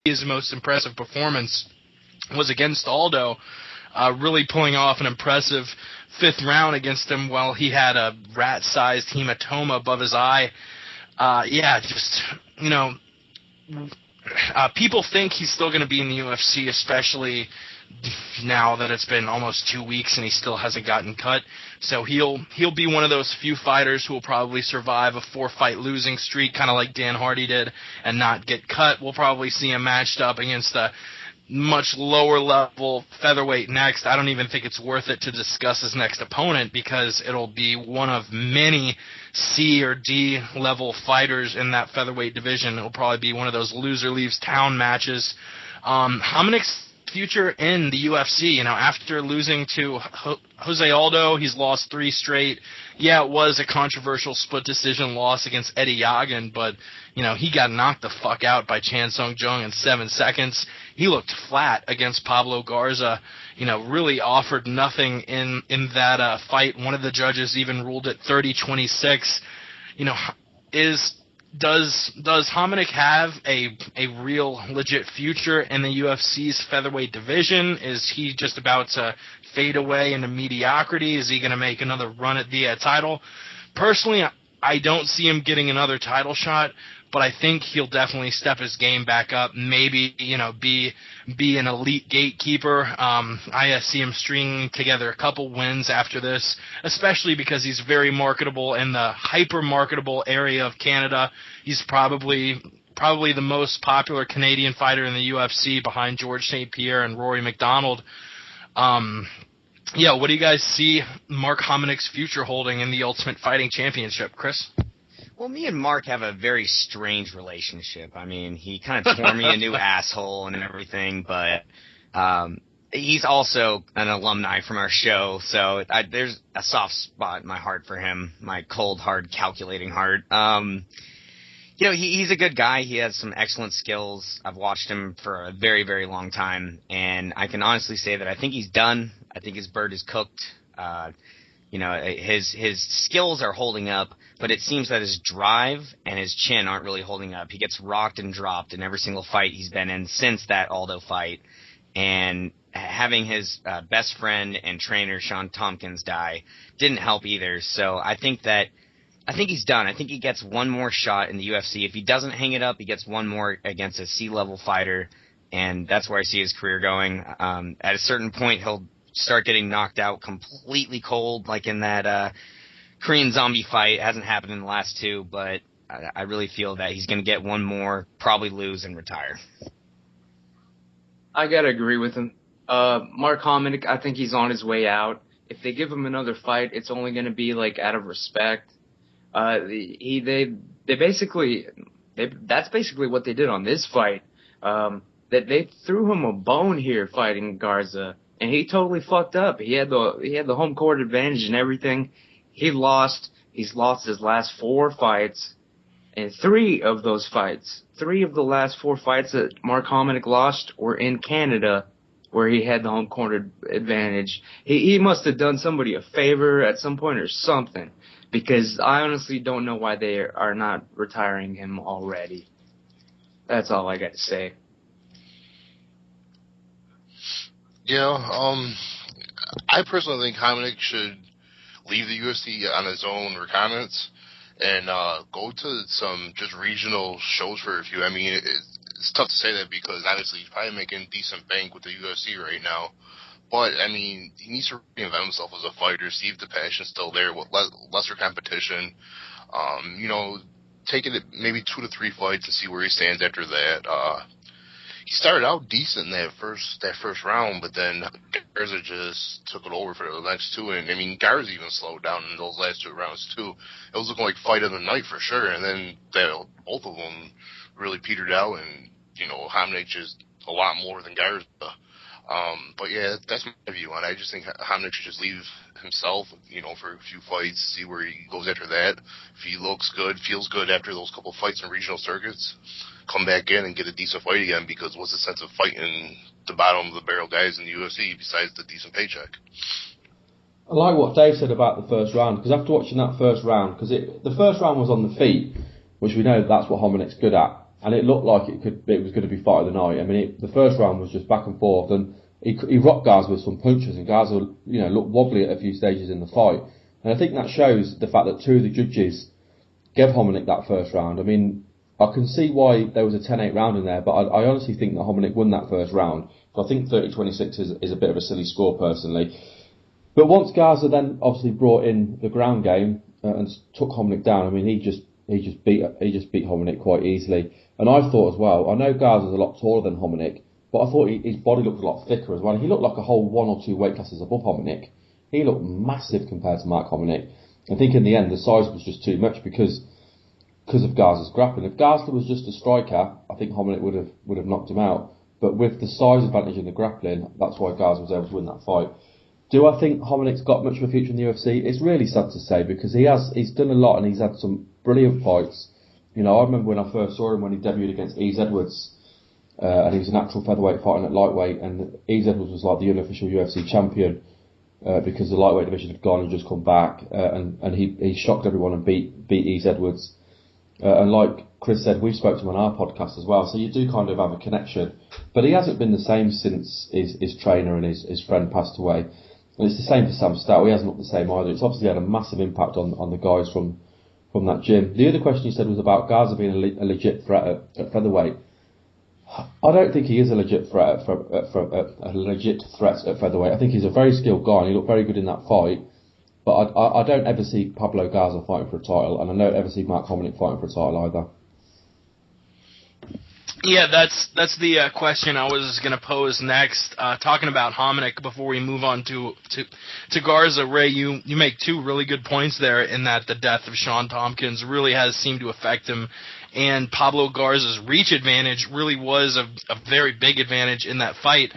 his most impressive performance was against Aldo, really pulling off an impressive fifth round against him while he had a rat-sized hematoma above his eye. People think he's still going to be in the UFC, especially now that it's been almost 2 weeks and he still hasn't gotten cut. So he'll be one of those few fighters who will probably survive a 4-fight losing streak, kind of like Dan Hardy did, and not get cut. We'll probably see him matched up against a much lower level featherweight next. I don't even think it's worth it to discuss his next opponent because it'll be one of many C or D level fighters in that featherweight division. It'll probably be one of those loser leaves town matches. Hominick's future in the UFC, after losing to Jose Aldo, he's lost 3 straight. Yeah, it was a controversial split decision loss against Eddie Yagan, but, he got knocked the fuck out by Chan Sung Jung in 7 seconds. He looked flat against Pablo Garza, really offered nothing in that fight. One of the judges even ruled it 30-26. Does Hominick have a real legit future in the UFC's featherweight division? Is he just about to fade away into mediocrity? Is he going to make another run at the title? Personally, I don't see him getting another title shot, but I think he'll definitely step his game back up. Maybe, be an elite gatekeeper. I see him stringing together a couple wins after this, especially because he's very marketable in the hyper-marketable area of Canada. He's probably the most popular Canadian fighter in the UFC behind George St. Pierre and Rory McDonald. What do you guys see Mark Hominick's future holding in the Ultimate Fighting Championship, Chris? Well, me and Mark have a very strange relationship. I mean, he kind of tore me a new asshole and everything, but he's also an alumni from our show, so there's a soft spot in my heart for him, my cold, hard, calculating heart. He's a good guy. He has some excellent skills. I've watched him for a very, very long time, and I can honestly say that I think he's done. I think his bird is cooked. His skills are holding up, but it seems that his drive and his chin aren't really holding up. He gets rocked and dropped in every single fight he's been in since that Aldo fight, and having his best friend and trainer, Sean Tompkins, die didn't help either. So I think he's done. I think he gets one more shot in the UFC. If he doesn't hang it up, he gets one more against a C-level fighter, and that's where I see his career going. At a certain point, he'll start getting knocked out completely cold, like in that Korean zombie fight. It hasn't happened in the last 2, but I really feel that he's going to get one more, probably lose, and retire. I got to agree with him. Mark Hominick, I think he's on his way out. If they give him another fight, it's only going to be out of respect. That's basically what they did on this fight. That they threw him a bone here fighting Garza, and he totally fucked up. He had the home court advantage and everything. He lost. He's lost his last 4 fights, and 3 of the last 4 fights that Mark Hominick lost were in Canada, where he had the home court advantage. He must have done somebody a favor at some point or something, because I honestly don't know why they are not retiring him already. That's all I got to say. I personally think Hominick should leave the UFC on his own recognizance and go to some just regional shows for a few. I mean, it's tough to say that because obviously he's probably making decent bank with the UFC right now. But, I mean, he needs to reinvent himself as a fighter, see if the passion's still there with lesser competition. Taking it maybe 2 to 3 fights and see where he stands after that. He started out decent in that first round, but then Garza just took it over for the next 2. And, I mean, Garza even slowed down in those last 2 rounds, too. It was looking like fight of the night for sure. And then both of them really petered out, and, Hominick just a lot more than Garza. But yeah, that's my view on it. I just think Hominick should just leave himself, for a few fights, see where he goes after that. If he looks good, feels good after those couple fights in regional circuits, come back in and get a decent fight again, because what's the sense of fighting the bottom of the barrel guys in the UFC besides the decent paycheck? I like what Dave said about the first round, because after watching that first round, because the first round was on the feet, which we know that's what Hominick's good at, and it looked like it was going to be fight of the night. I mean, the first round was just back and forth, and he rocked Garza with some punches, and Garza, looked wobbly at a few stages in the fight. And I think that shows the fact that two of the judges gave Hominick that first round. I mean, I can see why there was a 10-8 round in there, but I honestly think that Hominick won that first round. So I think 30-26 is a bit of a silly score, personally. But once Garza then obviously brought in the ground game and took Hominick down, I mean, he just beat Hominick quite easily. And I thought as well, I know Garza's a lot taller than Hominick, but I thought his body looked a lot thicker as well. He looked like a whole 1 or 2 weight classes above Hominick. He looked massive compared to Mark Hominick. I think in the end the size was just too much because of Garza's grappling. If Garza was just a striker, I think Hominick would have knocked him out. But with the size advantage in the grappling, that's why Garza was able to win that fight. Do I think Hominick's got much of a future in the UFC? It's really sad to say because he's done a lot and he's had some brilliant fights. I remember when I first saw him when he debuted against Ease Edwards, and he was an actual featherweight fighting at lightweight, and Ease Edwards was like the unofficial UFC champion because the lightweight division had gone and just come back, and he shocked everyone and beat Ease Edwards. And like Chris said, we spoke to him on our podcast as well, so you do kind of have a connection. But he hasn't been the same since his trainer and his friend passed away. And it's the same for Sam Stout. He hasn't looked the same either. It's obviously had a massive impact on the guys from that gym. The other question you said was about Garza being a legit threat at featherweight. I don't think he is a legit threat at featherweight. I think he's a very skilled guy and he looked very good in that fight. But I don't ever see Pablo Garza fighting for a title, and I don't ever see Mark Hominick fighting for a title either. Yeah, that's the question I was going to pose next. Talking about Hominick before we move on to Garza, Ray, you make two really good points there in that the death of Sean Tompkins really has seemed to affect him, and Pablo Garza's reach advantage really was a very big advantage in that fight.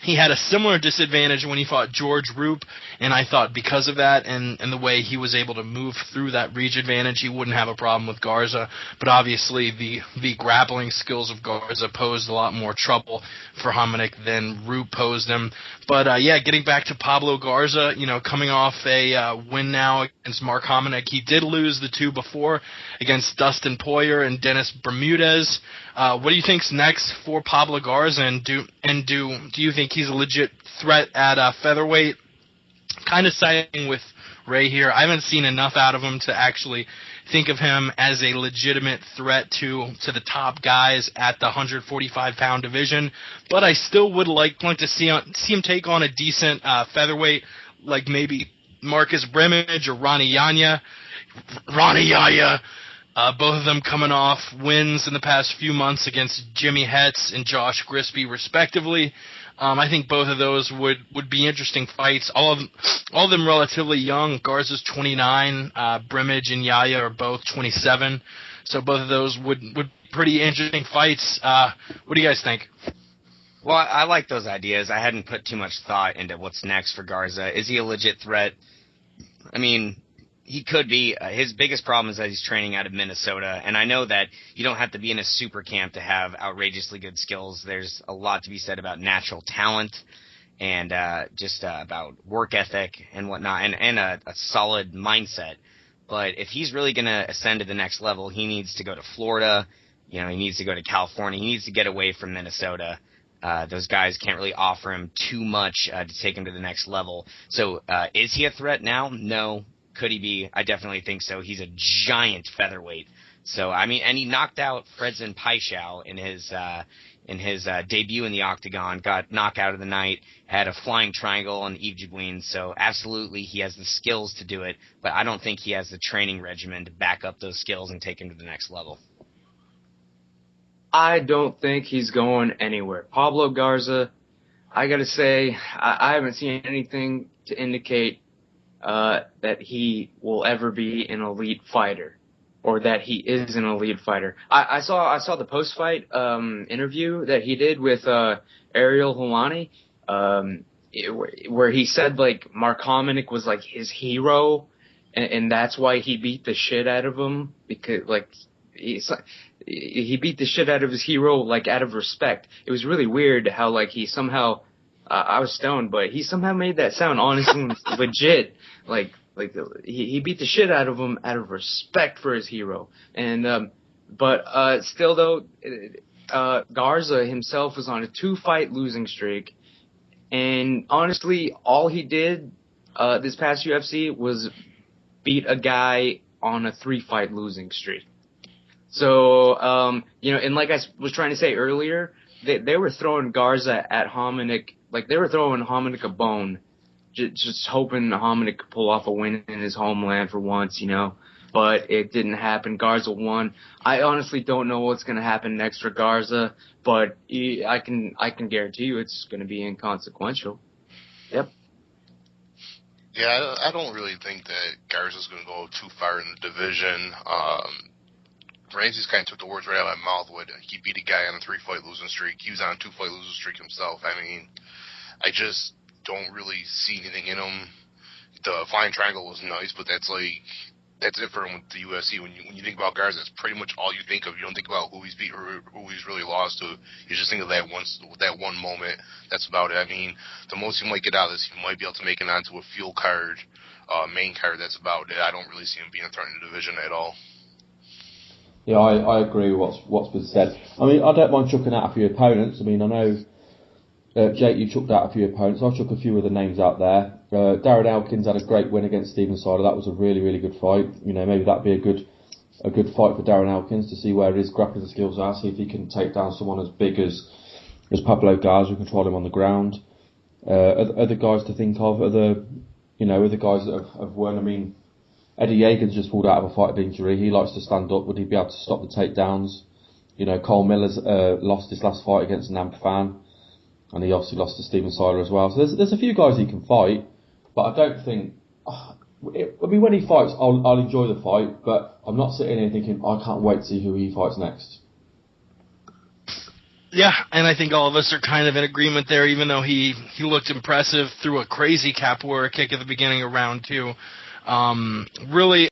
He had a similar disadvantage when he fought George Roop, and I thought because of that and the way he was able to move through that reach advantage, he wouldn't have a problem with Garza. But obviously the grappling skills of Garza posed a lot more trouble for Hominick than Roop posed him. But getting back to Pablo Garza, coming off a win now against Mark Hominick, he did lose the two before against Dustin Poirier and Dennis Bermudez. What do you think's next for Pablo Garza, and do you think he's a legit threat at featherweight? Kind of siding with Ray here. I haven't seen enough out of him to actually think of him as a legitimate threat to the top guys at the 145-pound division, but I still would like to see him take on a decent featherweight, like maybe Marcus Brimage or Ronnie Yanya. Both of them coming off wins in the past few months against Jimmy Hetz and Josh Grisby, respectively. I think both of those would be interesting fights. All of them relatively young. Garza's 29. Brimage and Yaya are both 27. So both of those would pretty interesting fights. What do you guys think? Well, I like those ideas. I hadn't put too much thought into what's next for Garza. Is he a legit threat? I mean, he could be. His biggest problem is that he's training out of Minnesota, and I know that you don't have to be in a super camp to have outrageously good skills. There's a lot to be said about natural talent and just about work ethic and whatnot, and a solid mindset. But if he's really going to ascend to the next level, he needs to go to Florida. He needs to go to California. He needs to get away from Minnesota. Those guys can't really offer him too much to take him to the next level. So is he a threat now? No. Could he be? I definitely think so. He's a giant featherweight. So, I mean, and he knocked out Fredson Paixão in his debut in the octagon, got knockout of the night, had a flying triangle on Yves Jabouin. So, absolutely, he has the skills to do it, but I don't think he has the training regimen to back up those skills and take him to the next level. I don't think he's going anywhere. Pablo Garza, I got to say, I haven't seen anything to indicate that he will ever be an elite fighter, or that he is an elite fighter. I saw the post-fight interview that he did with Ariel Helwani, where he said like Mark Hominick was like his hero, and that's why he beat the shit out of him, because like he beat the shit out of his hero like out of respect. It was really weird how like he somehow. I was stoned, but he somehow made that sound honest and legit. Like he beat the shit out of him out of respect for his hero. And But still, though, Garza himself was on a 2-fight losing streak. And honestly, all he did this past UFC was beat a guy on a 3-fight losing streak. So, and like I was trying to say earlier, they were throwing Garza at Hominick, like they were throwing Hominick a bone, just hoping Hominick could pull off a win in his homeland for once, But it didn't happen. Garza won. I honestly don't know what's going to happen next for Garza, but I can guarantee you it's going to be inconsequential. Yep. Yeah, I don't really think that Garza's going to go too far in the division. Ramsey's kind of took the words right out of my mouth when he beat a guy on a 3-fight losing streak. He was on a 2-fight losing streak himself. I mean, I just don't really see anything in him. The Flying Triangle was nice, but that's it for him with the UFC. When you think about Garza, that's pretty much all you think of. You don't think about who he's beat or who he's really lost to. You just think of that one moment. That's about it. I mean, the most he might get out of this, he might be able to make it onto a fuel card, main card. That's about it. I don't really see him being a threat in the division at all. Yeah, I agree with what's been said. I mean, I don't mind chucking out a few opponents. I mean, I know, Jake, you chucked out a few opponents. I'll chuck a few of the names out there. Darren Elkins had a great win against Steven Sider. That was a really, really good fight. Maybe that'd be a good fight for Darren Elkins to see where his grappling skills are, see if he can take down someone as big as Pablo Garza, who control him on the ground. Other guys to think of, other guys that have won. I mean, Eddie Yeagan's just pulled out of a fight of injury. He likes to stand up. Would he be able to stop the takedowns? Cole Miller's lost his last fight against Nam Phan, and he obviously lost to Steven Sider as well. So there's a few guys he can fight, but I don't think. When he fights, I'll enjoy the fight, but I'm not sitting here thinking I can't wait to see who he fights next. Yeah, and I think all of us are kind of in agreement there, even though he looked impressive, threw a crazy capoeira kick at the beginning of round 2. Really,